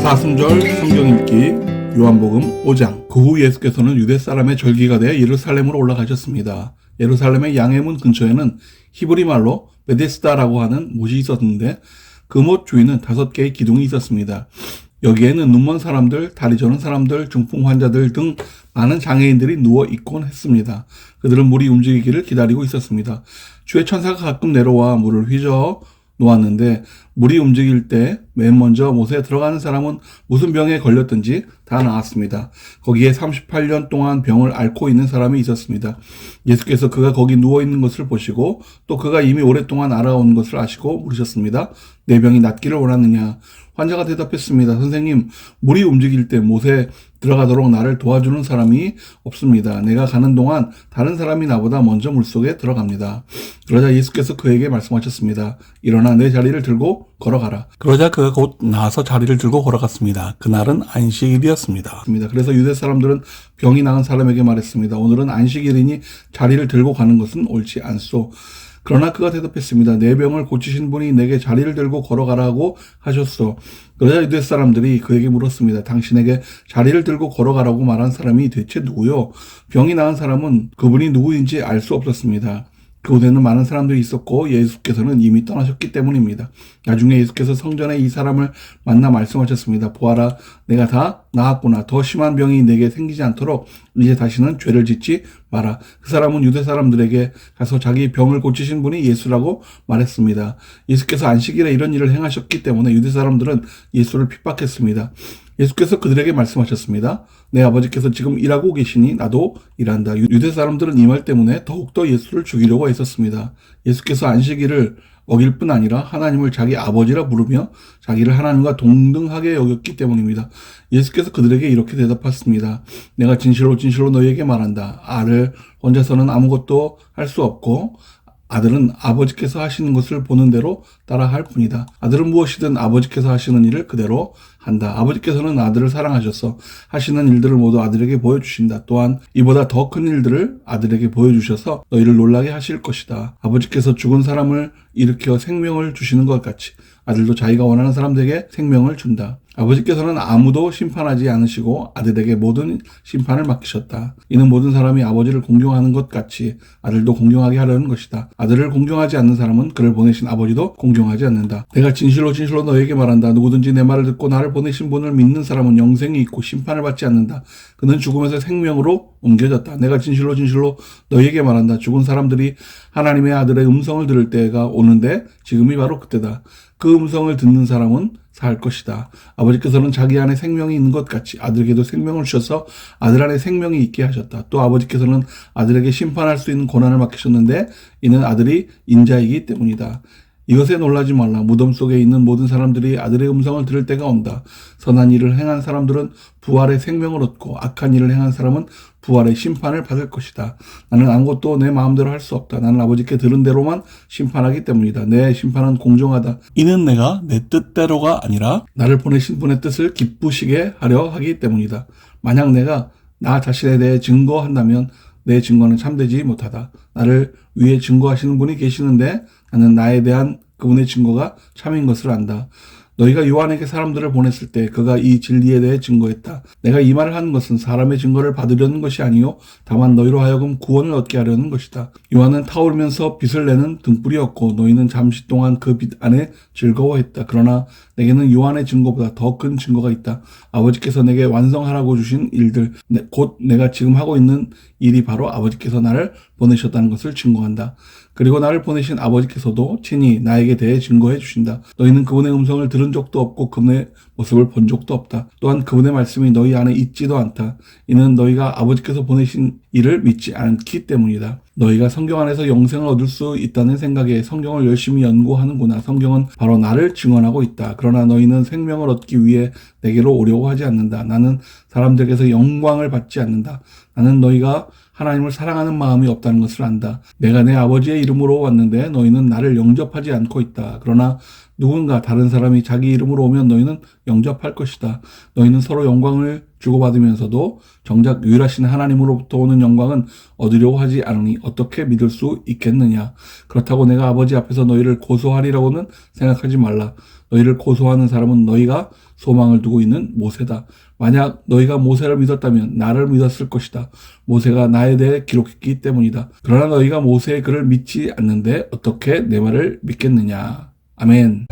사순절 성경 읽기 요한복음 5장. 그 후 예수께서는 유대 사람의 절기가 되어 예루살렘으로 올라가셨습니다. 예루살렘의 양의 문 근처에는 히브리 말로 베데스다라고 하는 못이 있었는데 그 못 주위는 5개의 기둥이 있었습니다. 여기에는 눈먼 사람들, 다리 저는 사람들, 중풍 환자들 등 많은 장애인들이 누워 있곤 했습니다. 그들은 물이 움직이기를 기다리고 있었습니다. 주의 천사가 가끔 내려와 물을 휘저어 놓았는데 물이 움직일 때 맨 먼저 못에 들어가는 사람은 무슨 병에 걸렸든지 다 나았습니다. 거기에 38년 동안 병을 앓고 있는 사람이 있었습니다. 예수께서 그가 거기 누워있는 것을 보시고 또 그가 이미 오랫동안 알아온 것을 아시고 물으셨습니다. 내 병이 낫기를 원하느냐? 환자가 대답했습니다. 선생님, 물이 움직일 때 못에 들어가도록 나를 도와주는 사람이 없습니다. 내가 가는 동안 다른 사람이 나보다 먼저 물속에 들어갑니다. 그러자 예수께서 그에게 말씀하셨습니다. 일어나 내 자리를 들고 걸어가라. 그러자 그가 곧 나와서 자리를 들고 걸어갔습니다. 그날은 안식일이었습니다. 그래서 유대 사람들은 병이 나은 사람에게 말했습니다. 오늘은 안식일이니 자리를 들고 가는 것은 옳지 않소. 그러나 그가 대답했습니다. 내 병을 고치신 분이 내게 자리를 들고 걸어가라고 하셨소. 그러자 유대 사람들이 그에게 물었습니다. 당신에게 자리를 들고 걸어가라고 말한 사람이 대체 누구요? 병이 나은 사람은 그분이 누구인지 알 수 없었습니다. 그곳에는 많은 사람들이 있었고 예수께서는 이미 떠나셨기 때문입니다. 나중에 예수께서 성전에 이 사람을 만나 말씀하셨습니다. 보아라, 내가 다 나았구나. 더 심한 병이 내게 생기지 않도록 이제 다시는 죄를 짓지 마라. 그 사람은 유대 사람들에게 가서 자기 병을 고치신 분이 예수라고 말했습니다. 예수께서 안식일에 이런 일을 행하셨기 때문에 유대 사람들은 예수를 핍박했습니다. 예수께서 그들에게 말씀하셨습니다. 내 아버지께서 지금 일하고 계시니 나도 일한다. 유대 사람들은 이 말 때문에 더욱더 예수를 죽이려고 했었습니다. 예수께서 안식일을 어길 뿐 아니라 하나님을 자기 아버지라 부르며 자기를 하나님과 동등하게 여겼기 때문입니다. 예수께서 그들에게 이렇게 대답했습니다. 내가 진실로 진실로 너희에게 말한다. 아들 혼자서는 아무것도 할 수 없고 아들은 아버지께서 하시는 것을 보는 대로 따라 할 뿐이다. 아들은 무엇이든 아버지께서 하시는 일을 그대로 한다. 아버지께서는 아들을 사랑하셔서 하시는 일들을 모두 아들에게 보여주신다. 또한 이보다 더 큰 일들을 아들에게 보여주셔서 너희를 놀라게 하실 것이다. 아버지께서 죽은 사람을 일으켜 생명을 주시는 것 같이 아들도 자기가 원하는 사람들에게 생명을 준다. 아버지께서는 아무도 심판하지 않으시고 아들에게 모든 심판을 맡기셨다. 이는 모든 사람이 아버지를 공경하는 것 같이 아들도 공경하게 하려는 것이다. 아들을 공경하지 않는 사람은 그를 보내신 아버지도 공경하지 않는다. 내가 진실로 진실로 너희에게 말한다. 누구든지 내 말을 듣고 나를 보내신 분을 믿는 사람은 영생이 있고 심판을 받지 않는다. 그는 죽음에서 생명으로 옮겨졌다. 내가 진실로 진실로 너희에게 말한다. 죽은 사람들이 하나님의 아들의 음성을 들을 때가 오는데 지금이 바로 그때다. 그 음성을 듣는 사람은 살 것이다. 아버지께서는 자기 안에 생명이 있는 것 같이 아들에게도 생명을 주셔서 아들 안에 생명이 있게 하셨다. 또 아버지께서는 아들에게 심판할 수 있는 권한을 맡기셨는데 이는 아들이 인자이기 때문이다. 이것에 놀라지 말라. 무덤 속에 있는 모든 사람들이 아들의 음성을 들을 때가 온다. 선한 일을 행한 사람들은 부활의 생명을 얻고 악한 일을 행한 사람은 부활의 심판을 받을 것이다. 나는 아무것도 내 마음대로 할 수 없다. 나는 아버지께 들은 대로만 심판하기 때문이다. 내 심판은 공정하다. 이는 내가 내 뜻대로가 아니라 나를 보내신 분의 뜻을 기쁘시게 하려 하기 때문이다. 만약 내가 나 자신에 대해 증거한다면 내 증거는 참되지 못하다. 나를 위해 증거하시는 분이 계시는데 나는 나에 대한 그분의 증거가 참인 것을 안다. 너희가 요한에게 사람들을 보냈을 때 그가 이 진리에 대해 증거했다. 내가 이 말을 하는 것은 사람의 증거를 받으려는 것이 아니요 다만 너희로 하여금 구원을 얻게 하려는 것이다. 요한은 타오르면서 빛을 내는 등불이었고 너희는 잠시 동안 그 빛 안에 즐거워했다. 그러나 내게는 요한의 증거보다 더 큰 증거가 있다. 아버지께서 내게 완성하라고 주신 일들, 곧 내가 지금 하고 있는 일이 바로 아버지께서 나를 보내셨다는 것을 증거한다. 그리고 나를 보내신 아버지께서도 친히 나에게 대해 증거해 주신다. 너희는 그분의 음성을 들은 적도 없고 그분의 모습을 본 적도 없다. 또한 그분의 말씀이 너희 안에 있지도 않다. 이는 너희가 아버지께서 보내신 이를 믿지 않기 때문이다. 너희가 성경 안에서 영생을 얻을 수 있다는 생각에 성경을 열심히 연구하는구나. 성경은 바로 나를 증언하고 있다. 그러나 너희는 생명을 얻기 위해 내게로 오려고 하지 않는다. 나는 사람들에게서 영광을 받지 않는다. 나는 너희가 하나님을 사랑하는 마음이 없다는 것을 안다. 내가 내 아버지의 이름으로 왔는데 너희는 나를 영접하지 않고 있다. 그러나 누군가 다른 사람이 자기 이름으로 오면 너희는 영접할 것이다. 너희는 서로 영광을 주고받으면서도 정작 유일하신 하나님으로부터 오는 영광은 얻으려고 하지 않으니 어떻게 믿을 수 있겠느냐. 그렇다고 내가 아버지 앞에서 너희를 고소하리라고는 생각하지 말라. 너희를 고소하는 사람은 너희가 소망을 두고 있는 모세다. 만약 너희가 모세를 믿었다면 나를 믿었을 것이다. 모세가 나에 대해 기록했기 때문이다. 그러나 너희가 모세의 글을 믿지 않는데 어떻게 내 말을 믿겠느냐. 아멘.